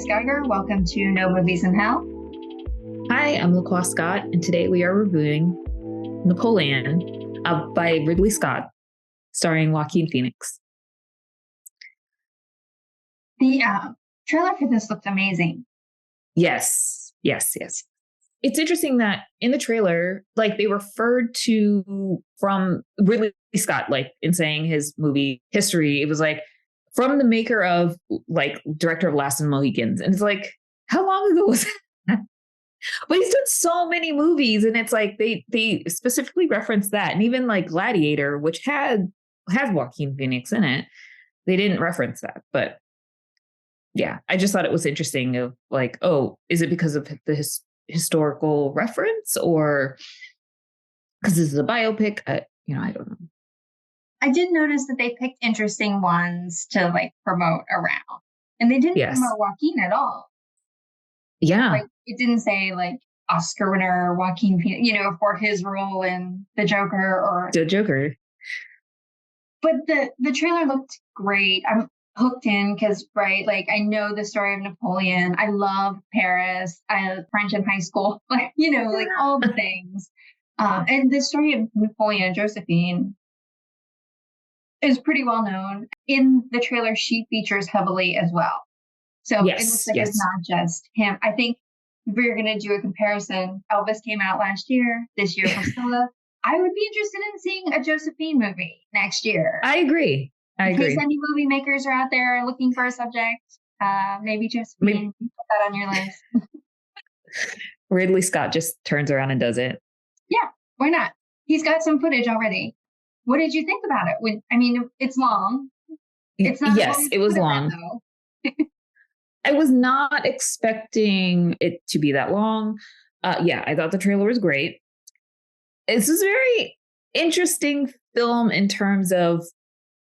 Chris Geiger. Welcome to No Movies in Hell. Hi, I'm LaQuas Scott, and today we are reviewing Napoleon by Ridley Scott, starring Joaquin Phoenix. The trailer for this looked amazing. Yes. It's interesting that in the trailer, like they referred to from Ridley Scott, like in saying his movie history, it was like from the maker of like director of Last of the Mohicans. And it's like, how long ago was that? But he's done so many movies, and it's like they specifically referenced that. And even like Gladiator, which has Joaquin Phoenix in it, they didn't reference that. But yeah, I just thought it was interesting of like, oh, is it because of the historical reference or because this is a biopic? I don't know. I did notice that they picked interesting ones to like promote around, and they didn't promote Joaquin at all. Yeah. Like it didn't say like Oscar winner Joaquin Phoenix, for his role in The Joker or The Joker. But the trailer looked great. I'm hooked in because, right, like I know the story of Napoleon. I love Paris. I had French in high school, like all the things. And the story of Napoleon and Josephine is pretty well known. In the trailer, she features heavily as well. So it looks like it's not just him. I think if we were going to do a comparison, Elvis came out last year, this year Priscilla. I would be interested in seeing a Josephine movie next year. I agree. In case any movie makers are out there looking for a subject, maybe Josephine, put that on your list. Ridley Scott just turns around and does it. Yeah, why not? He's got some footage already. What did you think about it? It's long. It's not. Yes, it was long. I was not expecting it to be that long. I thought the trailer was great. This is a very interesting film in terms of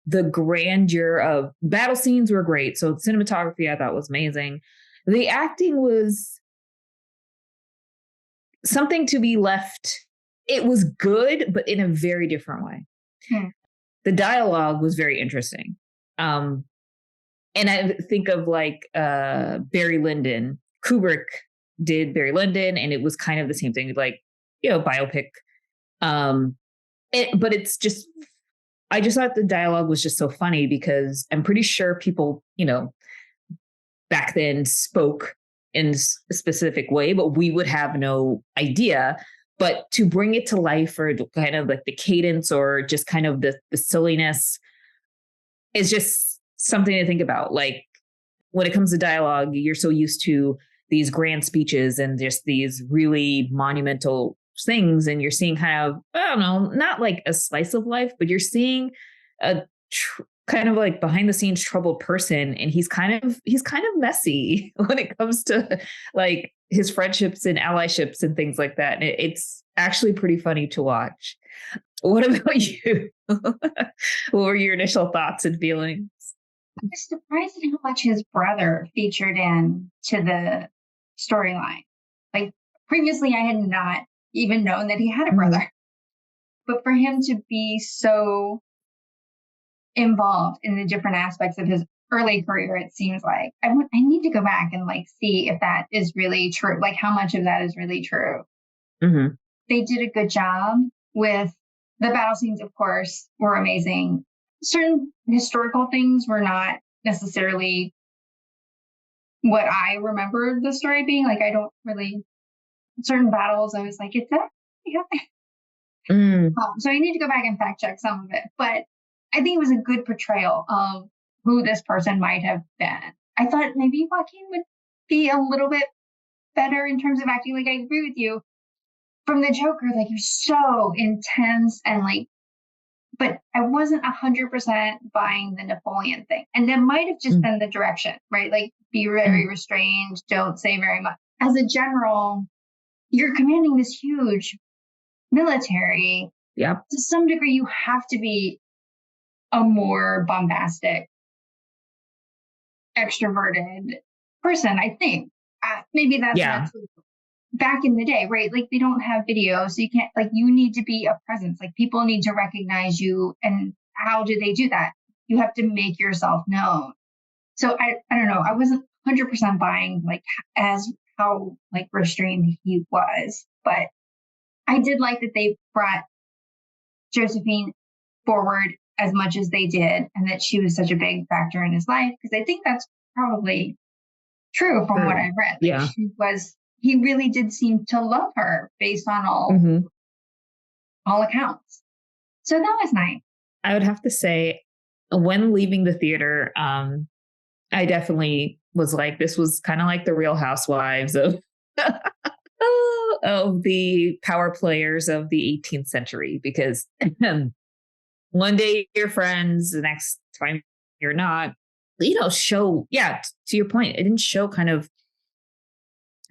the grandeur of battle scenes were great. So cinematography I thought was amazing. The acting was something to be left. It was good, but in a very different way. The dialogue was very interesting. And I think of like Barry Lyndon. Kubrick did Barry Lyndon, and it was kind of the same thing, like, biopic. But it's just, I just thought the dialogue was just so funny because I'm pretty sure people, back then spoke in a specific way, but we would have no idea. But to bring it to life, or kind of like the cadence or just kind of the silliness is just something to think about. Like when it comes to dialogue, you're so used to these grand speeches and just these really monumental things, and you're seeing kind of, I don't know, not like a slice of life, but you're seeing a kind of like behind the scenes troubled person, and he's kind of messy when it comes to like his friendships and allyships and things like that. And it's actually pretty funny to watch. What about you? What were your initial thoughts and feelings? I was surprised at how much his brother featured in to the storyline. Like previously, I had not even known that he had a brother. But for him to be so involved in the different aspects of his early career, it seems like I need to go back and like see if that is really true. Like how much of that is really true. Mm-hmm. They did a good job with the battle scenes, of course, were amazing. Certain historical things were not necessarily what I remembered the story being. Like I don't really, certain battles, I was like, is that? Yeah. So I need to go back and fact check some of it. But I think it was a good portrayal of who this person might have been. I thought maybe Joaquin would be a little bit better in terms of acting. Like I agree with you. From the Joker, like he was so intense and like, but I wasn't 100% buying the Napoleon thing. And that might have just been the direction, right? Like be very restrained, don't say very much. As a general, you're commanding this huge military. Yeah. To some degree, you have to be a more bombastic, extroverted person, I think. Maybe that's not true. Back in the day, right? Like they don't have video, so you can't, like, you need to be a presence. Like people need to recognize you. And how do they do that? You have to make yourself known. So I don't know. I wasn't 100% buying like as how like restrained he was. But I did like that they brought Josephine forward as much as they did, and that she was such a big factor in his life, because I think that's probably true from what I've read. Like he really did seem to love her based on all accounts. So that was nice. I would have to say, when leaving the theater, I definitely was like, this was kind of like the Real Housewives of of the power players of the 18th century, because one day you're friends, the next time you're not. To your point, it didn't show kind of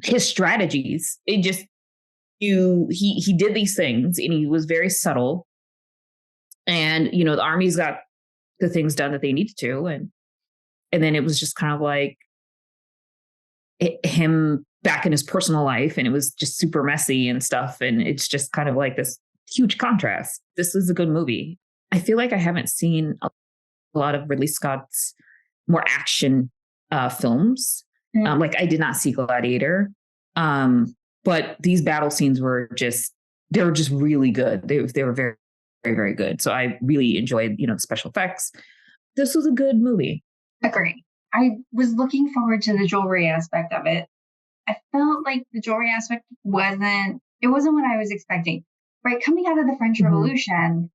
his strategies. It just he did these things, and he was very subtle. And the army's got the things done that they needed to, and then it was just kind of like him back in his personal life, and it was just super messy and stuff. And it's just kind of like this huge contrast. This is a good movie. I feel like I haven't seen a lot of Ridley Scott's more action films. Like I did not see Gladiator, but these battle scenes were just really good. They were very, very, very good. So I really enjoyed the special effects. This was a good movie. Agree. I was looking forward to the jewelry aspect of it. I felt like the jewelry aspect wasn't what I was expecting. Right, coming out of the French Revolution,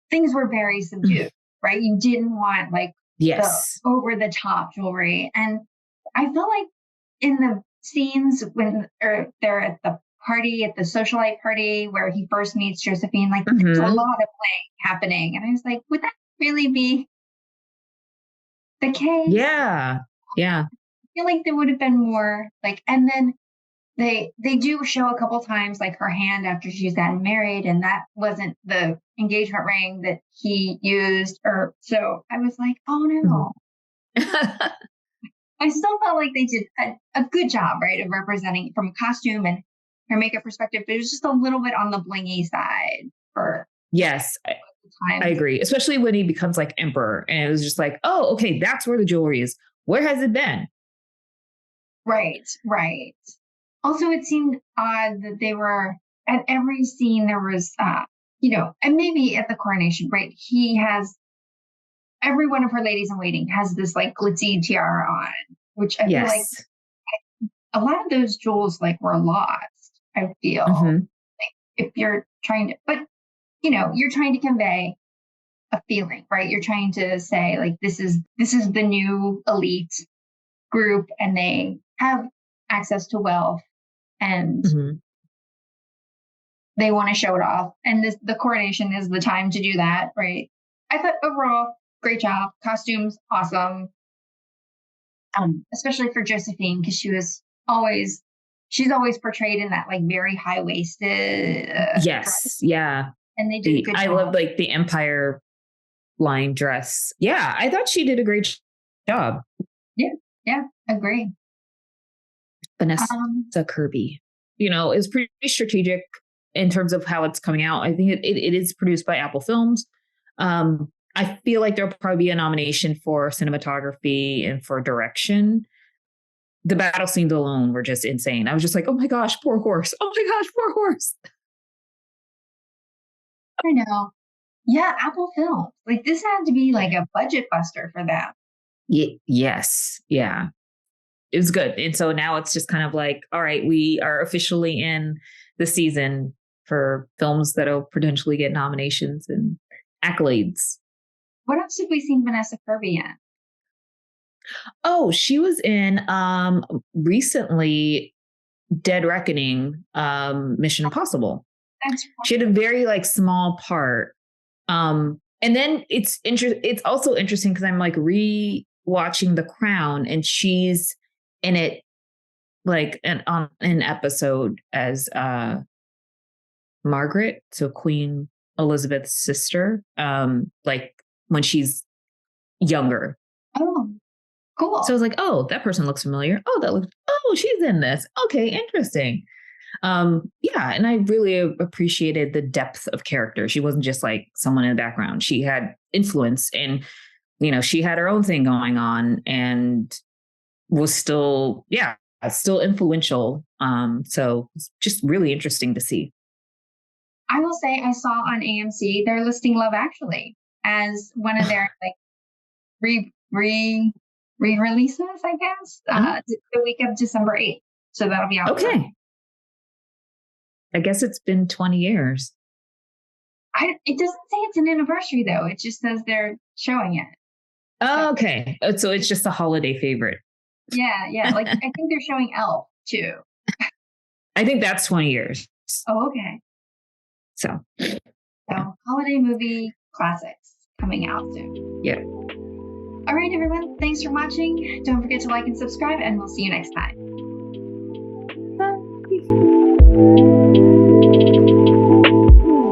things were very subdued. Right, you didn't want like the over the top jewelry, and I felt like in the scenes when they're at the party, at the socialite party where he first meets Josephine, like there's a lot of playing happening, and I was like, would that really be the case? Yeah. I feel like there would have been more like, and then they do show a couple times like her hand after she's gotten married, and that wasn't the engagement ring that he used, or so I was like, oh no. I still felt like they did a good job, right, of representing from a costume and her makeup perspective, but it was just a little bit on the blingy side for I agree, especially when he becomes like emperor, and it was just like, oh, okay, that's where the jewelry is. Where has it been? Right. Also, it seemed odd that they were at every scene there was, and maybe at the coronation, right? He has every one of her ladies in waiting has this like glitzy tiara on, which I feel like a lot of those jewels like were lost. I feel like if you're trying to, but you're trying to convey a feeling, right? You're trying to say like this is the new elite group, and they have access to wealth, and they want to show it off. And the coronation is the time to do that, right? I thought overall, great job. Costumes, awesome. Especially for Josephine, because she's always portrayed in that like very yes, dress. Yeah. And they did a good job. I love like the Empire line dress. Yeah, I thought she did a great job. Yeah, agree. Vanessa Kirby, is pretty strategic in terms of how it's coming out. I think it is produced by Apple Films. I feel like there'll probably be a nomination for cinematography and for direction. The battle scenes alone were just insane. I was just like, oh my gosh, poor horse. Oh my gosh, poor horse. I know. Yeah, Apple Films. Like this had to be like a budget buster for them. Yes. Yeah. It was good. And so now it's just kind of like, all right, we are officially in the season for films that'll potentially get nominations and accolades. What else have we seen Vanessa Kirby in? Oh, she was in recently Dead Reckoning, Mission Impossible. That's right. She had a very like small part. And then it's also interesting because I'm like re-watching The Crown, and she's in it like on an episode as Margaret, so Queen Elizabeth's sister, like when she's younger. Oh, cool. So I was like, oh, that person looks familiar. Oh, she's in this. Okay, interesting. And I really appreciated the depth of character. She wasn't just like someone in the background. She had influence, and she had her own thing going on, and was still, yeah, still influential. So it's just really interesting to see. I will say I saw on AMC they're listing Love Actually as one of their like re-releases, I guess, the week of December 8th. So that'll be out. Okay. I guess it's been 20 years. It doesn't say it's an anniversary though. It just says they're showing it. Oh, okay. So it's just a holiday favorite. Yeah. Like I think they're showing Elf too. I think that's 20 years. Oh, okay. So holiday movie classics coming out soon. Yeah. All right, everyone. Thanks for watching. Don't forget to like and subscribe, and we'll see you next time. Bye.